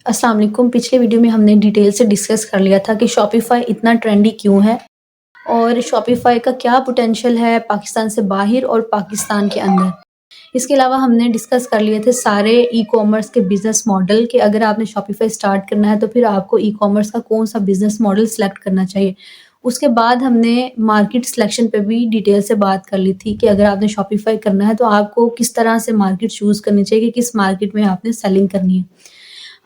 अस्सलाम वालेकुम। पिछले वीडियो में हमने डिटेल से डिस्कस कर लिया था कि शॉपिफ़ाई इतना ट्रेंडी क्यों है और शॉपिफ़ाई का क्या पोटेंशियल है पाकिस्तान से बाहर और पाकिस्तान के अंदर। इसके अलावा हमने डिस्कस कर लिए थे सारे ई-कॉमर्स के बिज़नेस मॉडल कि अगर आपने शॉपिफ़ाई स्टार्ट करना है तो फिर आपको ई-कॉमर्स का कौन-सा बिज़नेस मॉडल सेलेक्ट करना चाहिए। उसके बाद हमने मार्केट सिलेक्शन पे भी डिटेल से बात कर ली थी कि अगर आपने शॉपिफ़ाई करना है तो आपको किस तरह से मार्केट चूज़ करनी चाहिए कि किस मार्केट में आपने सेलिंग करनी है।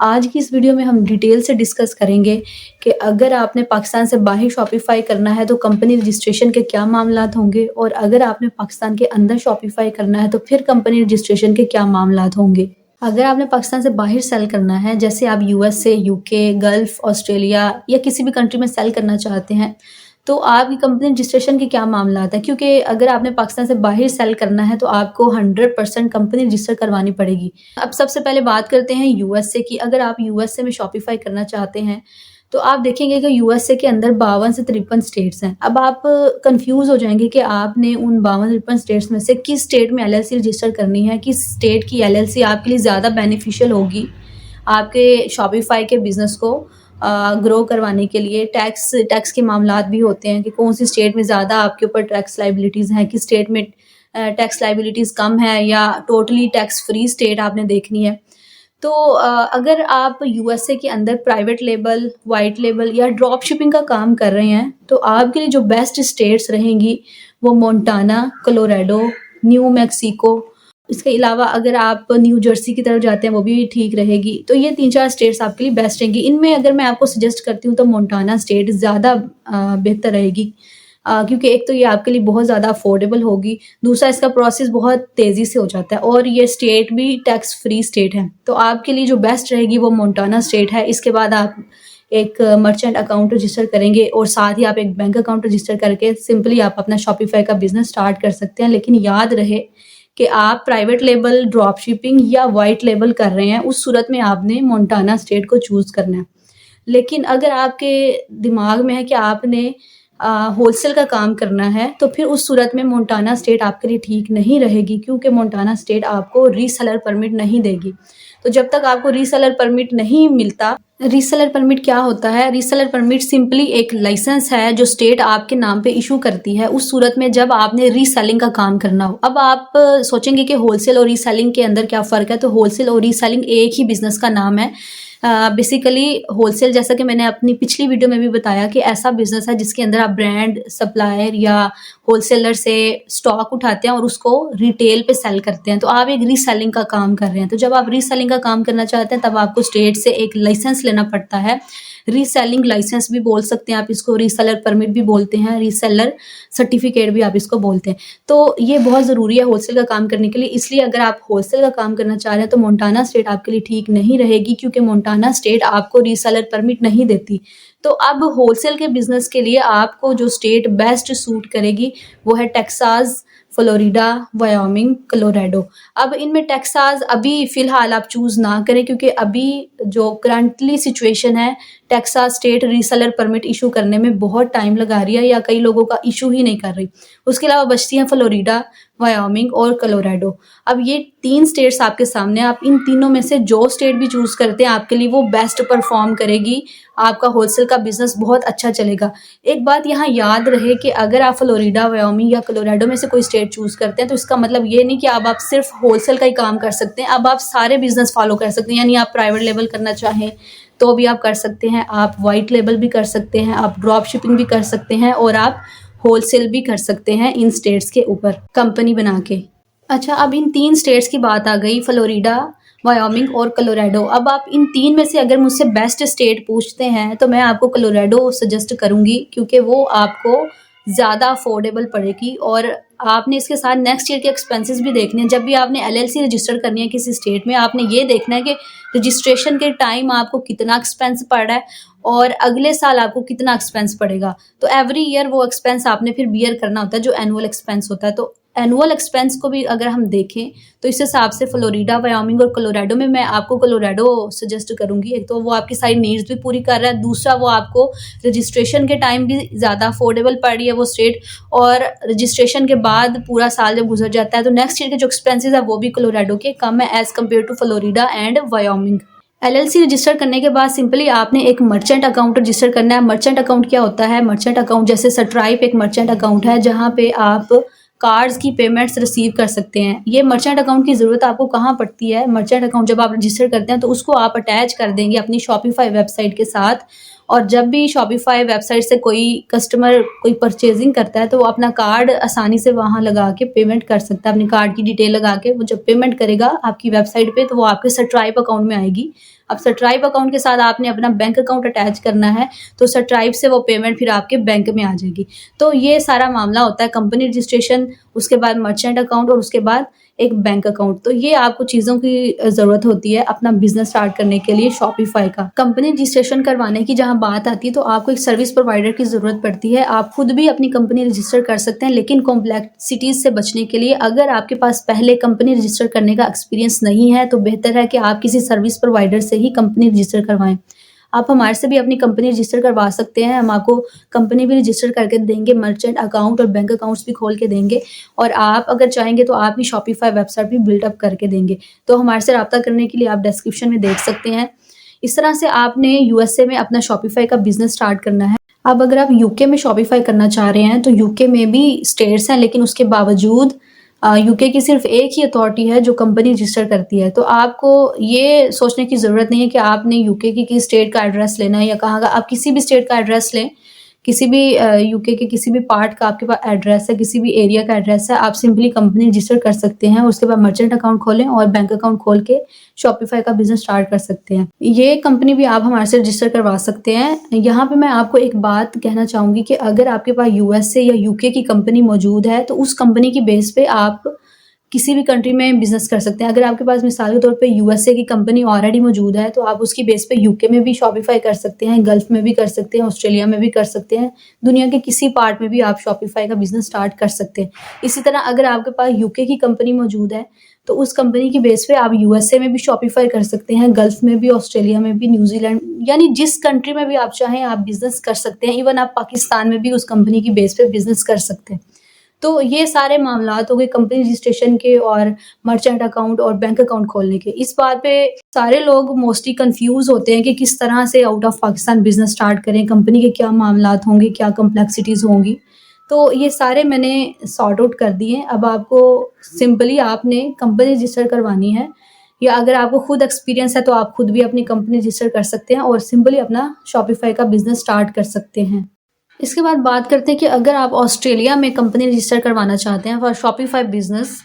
आज की इस वीडियो में हम डिटेल से डिस्कस करेंगे कि अगर आपने पाकिस्तान से बाहर शॉपिफ़ाई करना है तो कंपनी रजिस्ट्रेशन के क्या मामलात होंगे और अगर आपने पाकिस्तान के अंदर शॉपिफ़ाई करना है तो फिर कंपनी रजिस्ट्रेशन के क्या मामलात होंगे। अगर आपने पाकिस्तान से बाहर सेल करना है, जैसे आप यूएसए, यूके, गल्फ़, ऑस्ट्रेलिया या किसी भी कंट्री में सेल करना चाहते हैं, तो आपकी कंपनी रजिस्ट्रेशन के क्या मामलात हैं? क्योंकि अगर आपने पाकिस्तान से बाहर सेल करना है तो आपको 100% कंपनी रजिस्टर करवानी पड़ेगी। अब सबसे पहले बात करते हैं यूएसए की। अगर आप यूएसए में शॉपिफ़ाई करना चाहते हैं, तो आप देखेंगे कि यूएसए के अंदर 52 से 53 स्टेट्स हैं। अब आप कन्फ्यूज़ हो जाएँगे कि आपने उन 52-53 स्टेट्स में से किस स्टेट में एलएलसी रजिस्टर करनी है, किस स्टेट की एलएलसी आपके लिए ज़्यादा बेनिफिशियल होगी, आपके शॉपिफ़ाई के बिज़नेस को ग्रो करवाने के लिए। टैक्स के मामलात भी होते हैं कि कौन-सी स्टेट में ज़्यादा आपके ऊपर टैक्स लायबिलिटीज़ हैं, किस स्टेट में टैक्स लायबिलिटीज़ कम है या टोटली टैक्स फ्री स्टेट आपने देखनी है। तो अगर आप यूएसए के अंदर प्राइवेट लेबल, व्हाइट लेबल या ड्रॉप शिपिंग का काम कर रहे हैं, तो आपके लिए जो बेस्ट स्टेट्स रहेंगी वो मोंटाना, कोलोराडो, न्यू मैक्सिको। इसके अलावा अगर आप न्यू जर्सी की तरफ जाते हैं वो भी ठीक रहेगी। तो ये 3-4 स्टेट्स आपके लिए बेस्ट रहेंगी। इनमें अगर मैं आपको सजेस्ट करती हूँ तो मोंटाना स्टेट ज़्यादा बेहतर रहेगी, क्योंकि एक तो ये आपके लिए बहुत ज़्यादा अफोर्डेबल होगी, दूसरा इसका प्रोसेस बहुत तेज़ी से हो जाता है और ये स्टेट भी टैक्स फ्री स्टेट है। तो आपके लिए जो बेस्ट रहेगी वो मोंटाना स्टेट है। इसके बाद आप एक मर्चेंट अकाउंट रजिस्टर करेंगे और साथ ही आप एक बैंक अकाउंट रजिस्टर करके सिंपली आप अपना शॉपिफ़ाई का बिज़नेस स्टार्ट कर सकते हैं। लेकिन याद रहे कि आप प्राइवेट लेबल, ड्रॉप शिपिंग या व्हाइट लेबल कर रहे हैं, उस सूरत में आपने मोंटाना स्टेट को चूज़ करना है। लेकिन अगर आपके दिमाग में है कि आपने होलसेल का काम करना है, तो फिर उस सूरत में मोंटाना स्टेट आपके लिए ठीक नहीं रहेगी, क्योंकि मोंटाना स्टेट आपको रीसेलर परमिट नहीं देगी। तो जब तक आपको रीसेलर परमिट नहीं मिलता, रीसेलर परमिट क्या होता है? रीसेलर परमिट सिंपली एक लाइसेंस है जो स्टेट आपके नाम पे इशू करती है उस सूरत में जब आपने रीसेलिंग का काम करना हो। अब आप सोचेंगे कि होलसेल और रीसेलिंग के अंदर क्या फ़र्क है? तो होलसेल और रीसेलिंग एक ही बिज़नेस का नाम है। बेसिकली होलसेल, जैसा कि मैंने अपनी पिछली वीडियो में भी बताया, कि ऐसा बिज़नेस है जिसके अंदर आप ब्रांड, सप्लायर या होलसेलर से स्टॉक उठाते हैं और उसको रिटेल पे सेल करते हैं। तो आप एक रीसेलिंग का काम कर रहे हैं। तो जब आप रीसेलिंग का काम करना चाहते हैं तब आपको स्टेट से एक लाइसेंस लेना पड़ता है। रीसेलिंग लाइसेंस भी बोल सकते हैं आप इसको, रीसेलर परमिट भी बोलते हैं, रीसेलर सर्टिफिकेट भी आप इसको बोलते हैं। तो ये बहुत ज़रूरी है होलसेल का काम करने के लिए। इसलिए अगर आप होलसेल का काम करना चाह रहे हैं तो मोंटाना स्टेट आपके लिए ठीक नहीं रहेगी, क्योंकि मोंटाना स्टेट आपको रीसेलर परमिट नहीं देती। तो अब होलसेल के बिज़नेस के लिए आपको जो स्टेट बेस्ट सूट करेगी वो है टेक्सास, फ्लोरिडा, वायोमिंग, कोलोराडो। अब इनमें टेक्सास अभी फ़िलहाल आप चूज़ ना करें, क्योंकि अभी जो करंटली सिचुएशन है, Texas state reseller permit issue करने में बहुत टाइम लगा रही है या कई लोगों का इशू ही नहीं कर रही। उसके अलावा बचती हैं फ्लोरिडा, वायोमिंग और कोलोराडो। अब ये 3 स्टेट्स आपके सामने, आप इन तीनों में से जो स्टेट भी चूज़ करते हैं आपके लिए वो बेस्ट परफॉर्म करेगी, आपका होलसेल का बिज़नेस बहुत अच्छा चलेगा। एक बात यहाँ याद रहे कि अगर आप फ्लोरिडा, वायोमिंग या कोलोराडो में से कोई स्टेट चूज़ करते हैं तो इसका मतलब ये नहीं कि अब आप सिर्फ होलसेल का ही काम कर सकते हैं, अब आप सारे बिज़नेस फॉलो कर सकते हैं। यानी आप प्राइवेट लेबल करना चाहें तो भी आप कर सकते हैं, आप व्हाइट लेबल भी कर सकते हैं, आप ड्रॉप शिपिंग भी कर सकते हैं और आप होलसेल भी कर सकते हैं इन स्टेट्स के ऊपर कंपनी बना के। अच्छा, अब इन 3 स्टेट्स की बात आ गई, फ्लोरिडा, वायोमिंग और कोलोराडो। अब आप इन 3 में से अगर मुझसे बेस्ट स्टेट पूछते हैं तो मैं आपको कोलोराडो सजेस्ट करूँगी, क्योंकि वो आपको ज़्यादा अफोर्डेबल पड़ेगी और आपने इसके साथ नेक्स्ट ईयर के एक्सपेंसेस भी देखने हैं। जब भी आपने एलएलसी रजिस्टर करनी है किसी स्टेट में, आपने ये देखना है कि रजिस्ट्रेशन के टाइम आपको कितना एक्सपेंस पड़ रहा है और अगले साल आपको कितना एक्सपेंस पड़ेगा। तो एवरी ईयर वो एक्सपेंस आपने फिर बियर करना होता है, जो एनुअल एक्सपेंस होता है। तो एनुअल एक्सपेंस को भी अगर हम देखें तो इस हिसाब से फ्लोरिडा, वायोमिंग और कोलोराडो में मैं आपको कोलोराडो सजेस्ट करूँगी। एक तो वो आपकी सारी नीड्स भी पूरी कर रहा है, दूसरा वो आपको रजिस्ट्रेशन के टाइम भी ज़्यादा अफोर्डेबल पड़ रही है वो स्टेट, और रजिस्ट्रेशन के बाद पूरा साल जब गुजर जाता है तो नेक्स्ट ईयर के जो एक्सपेंसेस है वो भी कोलोराडो के कम है as compared to Florida and Wyoming. LLC register करने के बाद सिंपली आपने एक मर्चेंट अकाउंट रजिस्टर करना है। मर्चेंट अकाउंट क्या होता है? मर्चेंट अकाउंट जैसे स्ट्राइप एक मर्चेंट अकाउंट है जहाँ पे आप कार्ड्स की पेमेंट्स रिसीव कर सकते हैं। ये मर्चेंट अकाउंट की ज़रूरत आपको कहाँ पड़ती है? मर्चेंट अकाउंट जब आप रजिस्टर करते हैं तो उसको आप अटैच कर देंगे अपनी शॉपिफ़ाई वेबसाइट के साथ, और जब भी शॉपिफ़ाई वेबसाइट से कोई कस्टमर कोई परचेज़िंग करता है तो वो अपना कार्ड आसानी से वहाँ लगा के पेमेंट कर सकता है। अपनी कार्ड की डिटेल लगा के वो जब पेमेंट करेगा आपकी वेबसाइट पे तो वो आपके स्ट्राइप अकाउंट में आएगी। अब स्ट्राइप अकाउंट के साथ आपने अपना बैंक अकाउंट अटैच करना है, तो स्ट्राइप से वो पेमेंट फिर आपके बैंक में आ जाएगी। तो ये सारा मामला होता है कंपनी रजिस्ट्रेशन, उसके बाद मर्चेंट अकाउंट और उसके बाद एक बैंक अकाउंट। तो ये आपको चीज़ों की ज़रूरत होती है अपना बिज़नेस स्टार्ट करने के लिए शॉपिफ़ाई का। कंपनी रजिस्ट्रेशन करवाने की जहाँ बात आती है तो आपको एक सर्विस प्रोवाइडर की ज़रूरत पड़ती है। आप खुद भी अपनी कंपनी रजिस्टर कर सकते हैं, लेकिन कॉम्प्लेक्सिटीज़ से बचने के लिए अगर आपके पास पहले कंपनी रजिस्टर करने का एक्सपीरियंस नहीं है तो बेहतर है कि आप किसी सर्विस प्रोवाइडर से ही कंपनी रजिस्टर करवाएँ। आप हमारे से भी अपनी कंपनी रजिस्टर करवा सकते हैं। हम आपको कंपनी भी रजिस्टर करके देंगे, मर्चेंट अकाउंट और बैंक अकाउंट्स भी खोल के देंगे, और आप अगर चाहेंगे तो आप ही शॉपिफ़ाई वेबसाइट भी बिल्ड अप करके देंगे। तो हमारे से राब्ता करने के लिए आप डिस्क्रिप्शन में देख सकते हैं। इस तरह से आपने यूएसए में अपना शॉपिफ़ाई का बिज़नेस स्टार्ट करना है। अब अगर आप यूके में शॉपिफ़ाई करना चाह रहे हैं तो यूके में भी स्टेट्स हैं, लेकिन उसके बावजूद यूके की सिर्फ एक ही अथॉरिटी है जो कंपनी रजिस्टर करती है। तो आपको ये सोचने की ज़रूरत नहीं है कि आपने यूके की किस स्टेट का एड्रेस लेना है या कहाँ का। आप किसी भी स्टेट का एड्रेस लें, किसी भी यूके के किसी भी पार्ट का आपके पास एड्रेस है, किसी भी एरिया का एड्रेस है, आप सिंपली कंपनी रजिस्टर कर सकते हैं। उसके बाद मर्चेंट अकाउंट खोलें और बैंक अकाउंट खोल के शॉपिफ़ाई का बिज़नेस स्टार्ट कर सकते हैं। ये कंपनी भी आप हमारे से रजिस्टर करवा सकते हैं। यहाँ पे मैं आपको एक बात कहना चाहूँगी कि अगर आपके पास यूएसए या यूके की कंपनी मौजूद है तो उस कंपनी की बेस पे आप किसी भी कंट्री में बिज़नेस कर सकते हैं। अगर आपके पास मिसाल के तौर पे यूएसए की कंपनी ऑलरेडी मौजूद है तो आप उसकी बेस पे यूके में भी शॉपिफ़ाई कर सकते हैं, गल्फ़ में भी कर सकते हैं, ऑस्ट्रेलिया में भी कर सकते हैं। दुनिया के किसी पार्ट में भी आप शॉपिफ़ाई का बिज़नेस स्टार्ट कर सकते हैं। इसी तरह अगर आपके पास यूके की कंपनी मौजूद है तो उस कंपनी की बेस पे आप यूएसए में भी शॉपिफ़ाई कर सकते हैं, गल्फ़ में भी, ऑस्ट्रेलिया में भी, न्यूज़ीलैंड, यानी जिस कंट्री में भी आप चाहें आप बिज़नेस कर सकते हैं। इवन आप पाकिस्तान में भी उस कंपनी की बेस पे बिज़नेस कर सकते हैं। तो ये सारे मामलात हो गए कंपनी रजिस्ट्रेशन के और मर्चेंट अकाउंट और बैंक अकाउंट खोलने के। इस बात पे सारे लोग मोस्टली कंफ्यूज होते हैं कि किस तरह से out of Pakistan business start करें, कंपनी के क्या मामलात होंगे, क्या कॉम्प्लेक्सिटीज़ होंगी। तो ये सारे मैंने सॉर्ट आउट कर दिए हैं। अब आपको सिंपली आपने कंपनी रजिस्टर करवानी है, या अगर आपको खुद एक्सपीरियंस है तो आप खुद भी अपनी कंपनी रजिस्टर कर सकते हैं और सिंपली अपना शॉपिफ़ाई का बिज़नेस स्टार्ट कर सकते हैं। इसके बाद बात करते हैं कि अगर आप ऑस्ट्रेलिया में कंपनी रजिस्टर करवाना चाहते हैं फॉर शॉपिफ़ाई बिज़नेस,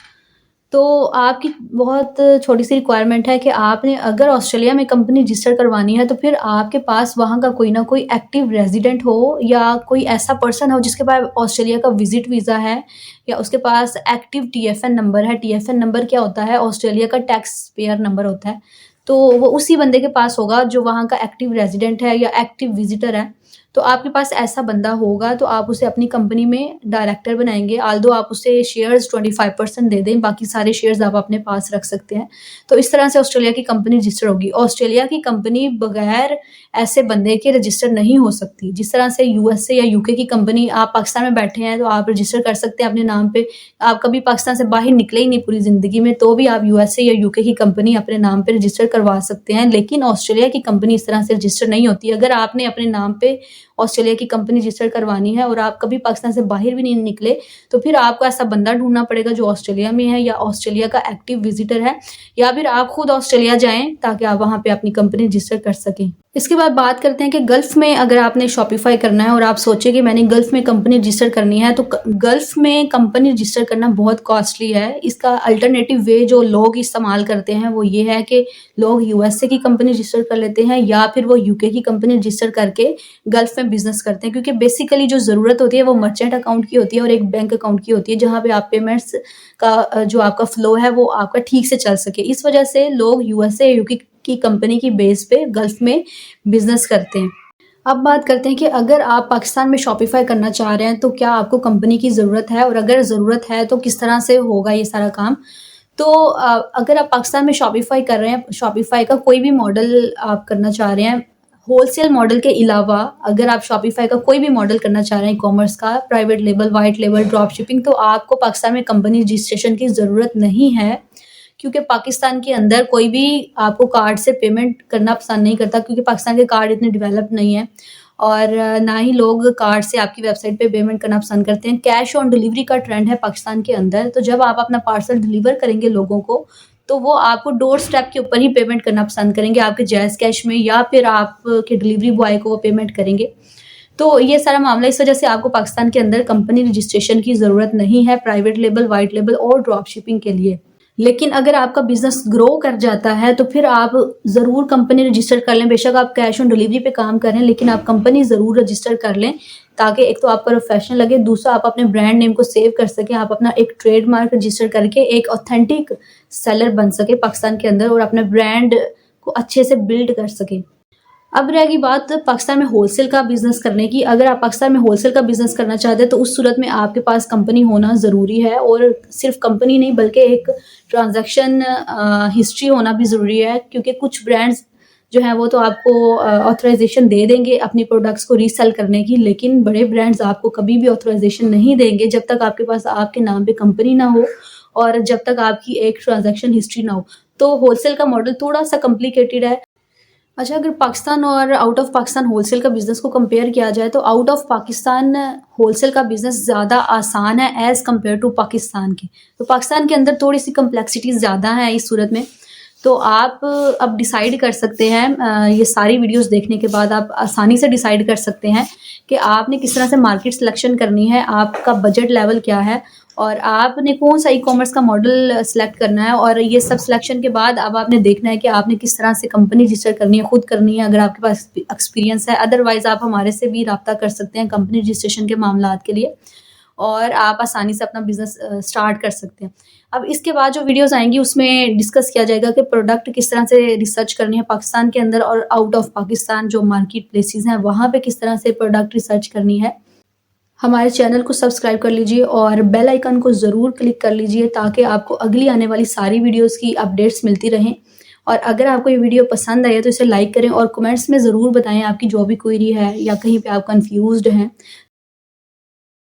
तो आपकी बहुत छोटी-सी रिक्वायरमेंट है कि आपने अगर ऑस्ट्रेलिया में कंपनी रजिस्टर करवानी है तो फिर आपके पास वहाँ का कोई ना कोई एक्टिव रेज़िडेंट हो या कोई ऐसा पर्सन हो जिसके पास ऑस्ट्रेलिया का विज़िट वीज़ा है, या उसके पास एक्टिव टीएफएन नंबर है। टीएफएन नंबर क्या होता है? ऑस्ट्रेलिया का टैक्स पेयर नंबर होता है। तो वो उसी बंदे के पास होगा जो वहाँ का एक्टिव रेज़िडेंट है या एक्टिव विज़िटर है। तो आपके पास ऐसा बंदा होगा तो आप उसे अपनी कंपनी में डायरेक्टर बनाएँगे। ऑल्दो आप उसे शेयर्स 25% दे दें, बाकी सारे शेयर्स आप अपने पास रख सकते हैं। तो इस तरह से ऑस्ट्रेलिया की कंपनी रजिस्टर होगी। ऑस्ट्रेलिया की कंपनी बगैर ऐसे बंदे के रजिस्टर नहीं हो सकती। जिस तरह से यूएसए या यूके की कंपनी, आप पाकिस्तान में बैठे हैं तो आप रजिस्टर कर सकते हैं अपने नाम पे। आप कभी पाकिस्तान से बाहर निकले ही नहीं पूरी ज़िंदगी में, तो भी आप यूएसए या यूके की कंपनी अपने नाम पे रजिस्टर करवा सकते हैं। लेकिन ऑस्ट्रेलिया की कंपनी इस तरह से रजिस्टर नहीं होती। अगर आपने अपने नाम पे ऑस्ट्रेलिया की कंपनी रजिस्टर करवानी है और आप कभी पाकिस्तान से बाहर भी नहीं निकले, तो फिर आपको ऐसा बंदा ढूँढना पड़ेगा जो ऑस्ट्रेलिया में है या ऑस्ट्रेलिया का एक्टिव विज़िटर है, या फिर आप खुद ऑस्ट्रेलिया जाएँ ताकि आप वहाँ पे अपनी कंपनी रजिस्टर कर सकें। इसके बाद बात करते हैं कि गल्फ़ में अगर आपने शॉपिफ़ाई करना है और आप सोचे कि मैंने गल्फ़ में कंपनी रजिस्टर करनी है, तो गल्फ़ में कंपनी रजिस्टर करना बहुत कॉस्टली है। इसका अल्टरनेटिव वे जो लोग इस्तेमाल करते हैं वो ये है कि लोग यूएसए की कंपनी रजिस्टर कर लेते हैं या फिर वो यूके की कंपनी रजिस्टर करके गल्फ़ में बिज़नेस करते हैं, क्योंकि बेसिकली जो ज़रूरत होती है वो मर्चेंट अकाउंट की होती है और एक बैंक अकाउंट की होती है, जहाँ पे आप पेमेंट्स का जो आपका फ़्लो है वो आपका ठीक से चल सके। इस वजह से लोग यूएसए, यूके की कंपनी की बेस पे गल्फ़ में बिज़नेस करते हैं। अब बात करते हैं कि अगर आप पाकिस्तान में शॉपिफ़ाई करना चाह रहे हैं तो क्या आपको कंपनी की ज़रूरत है, और अगर ज़रूरत है तो किस तरह से होगा ये सारा काम। तो अगर आप पाकिस्तान में शॉपिफ़ाई कर रहे हैं, शॉपिफ़ाई का कोई भी मॉडल आप करना चाह रहे हैं, होलसेल मॉडल के अलावा अगर आप शॉपिफ़ाई का कोई भी मॉडल करना चाह रहे हैं ई-कॉमर्स का, private label, white label, drop shipping, तो आपको पाकिस्तान में कंपनी रजिस्ट्रेशन की ज़रूरत नहीं है, क्योंकि पाकिस्तान के अंदर कोई भी आपको कार्ड से पेमेंट करना पसंद नहीं करता, क्योंकि पाकिस्तान के कार्ड इतने डेवलप नहीं है और ना ही लोग कार्ड से आपकी वेबसाइट पे पेमेंट करना पसंद करते हैं। कैश ऑन डिलीवरी का ट्रेंड है पाकिस्तान के अंदर, तो जब आप अपना पार्सल डिलीवर करेंगे लोगों को, तो वो आपको डोर स्टेप के ऊपर ही पेमेंट करना पसंद करेंगे, आपके जैज़ कैश में, या फिर आपके डिलीवरी बॉय को वो पेमेंट करेंगे। तो ये सारा मामला, इस वजह से आपको पाकिस्तान के अंदर कंपनी रजिस्ट्रेशन की ज़रूरत नहीं है प्राइवेट लेबल, व्हाइट लेबल और ड्रॉप शिपिंग के लिए। लेकिन अगर आपका बिज़नेस ग्रो कर जाता है तो फिर आप ज़रूर कंपनी रजिस्टर कर लें। बेशक आप कैश ऑन डिलीवरी पे काम कर रहे हैं, लेकिन आप कंपनी ज़रूर रजिस्टर कर लें, ताकि एक तो आप प्रोफेशनल लगे, दूसरा आप अपने ब्रांड नेम को सेव कर सकें, आप अपना एक ट्रेडमार्क रजिस्टर करके एक ऑथेंटिक सेलर बन सके पाकिस्तान के अंदर और अपने ब्रांड को अच्छे से बिल्ड कर सकें। अब रहेगी बात पाकिस्तान में होलसेल का बिज़नेस करने की। अगर आप पाकिस्तान में होलसेल का बिज़नेस करना चाहते हैं तो उस सूरत में आपके पास कंपनी होना ज़रूरी है, और सिर्फ कंपनी नहीं बल्कि एक ट्रांजैक्शन हिस्ट्री होना भी ज़रूरी है, क्योंकि कुछ ब्रांड्स जो हैं वो तो आपको ऑथराइजेशन दे देंगे अपनी प्रोडक्ट्स को रीसेल करने की, लेकिन बड़े ब्रांड्स आपको कभी भी ऑथराइजेशन नहीं देंगे जब तक आपके पास आपके नाम पे कंपनी ना हो और जब तक आपकी एक ट्रांजैक्शन हिस्ट्री ना हो। तो होलसेल का मॉडल थोड़ा सा कॉम्प्लिकेटेड है। अच्छा, अगर पाकिस्तान और आउट ऑफ पाकिस्तान होलसेल का बिज़नेस को कंपेयर किया जाए तो आउट ऑफ पाकिस्तान होलसेल का बिज़नेस ज़्यादा आसान है एज़ कम्पेयर टू पाकिस्तान के। तो पाकिस्तान के अंदर थोड़ी सी कम्प्लेक्सिटीज़ ज़्यादा हैं इस सूरत में। तो आप अब डिसाइड कर सकते हैं, ये सारी वीडियोस देखने के बाद आप आसानी से डिसाइड कर सकते हैं कि आपने किस तरह से मार्केट सिलेक्शन करनी है, आपका बजट लेवल क्या है और आपने कौन सा ई-कॉमर्स का मॉडल सेलेक्ट करना है। और ये सब सिलेक्शन के बाद अब आपने देखना है कि आपने किस तरह से कंपनी रजिस्टर करनी है, खुद करनी है अगर आपके पास एक्सपीरियंस है। अदरवाइज़ आप हमारे से भी रब्ता कर सकते हैं कंपनी रजिस्ट्रेशन के मामलात के लिए, और आप आसानी से अपना बिज़नेस स्टार्ट कर सकते हैं। अब इसके बाद जो वीडियोज़ आएँगी उसमें डिस्कस किया जाएगा कि प्रोडक्ट किस तरह से रिसर्च करनी है पाकिस्तान के अंदर और आउट ऑफ पाकिस्तान जो मार्केट प्लेसेस हैं वहाँ पे किस तरह से प्रोडक्ट रिसर्च करनी है। हमारे चैनल को सब्सक्राइब कर लीजिए और बेल आइकन को ज़रूर क्लिक कर लीजिए, ताकि आपको अगली आने वाली सारी वीडियोज़ की अपडेट्स मिलती रहें। और अगर आपको ये वीडियो पसंद आए तो इसे लाइक करें और कमेंट्स में ज़रूर बताएं आपकी जो भी क्वेरी है या कहीं पे आप कंफ्यूज्ड हैं,